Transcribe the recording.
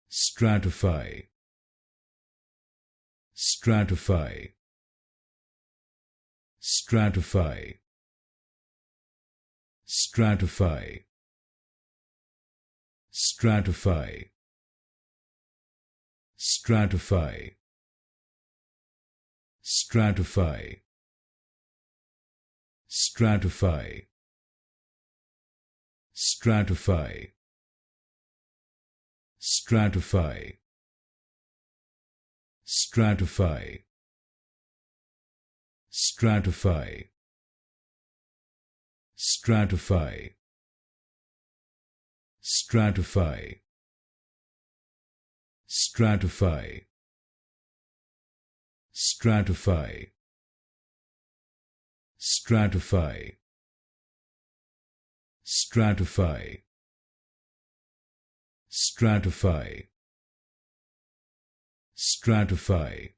Stratify, stratify, stratify, stratify, stratify, stratify, stratify, stratify, stratify, stratify, stratify, stratify, stratify, stratify, stratify, stratify, stratify, stratify, stratify, stratify,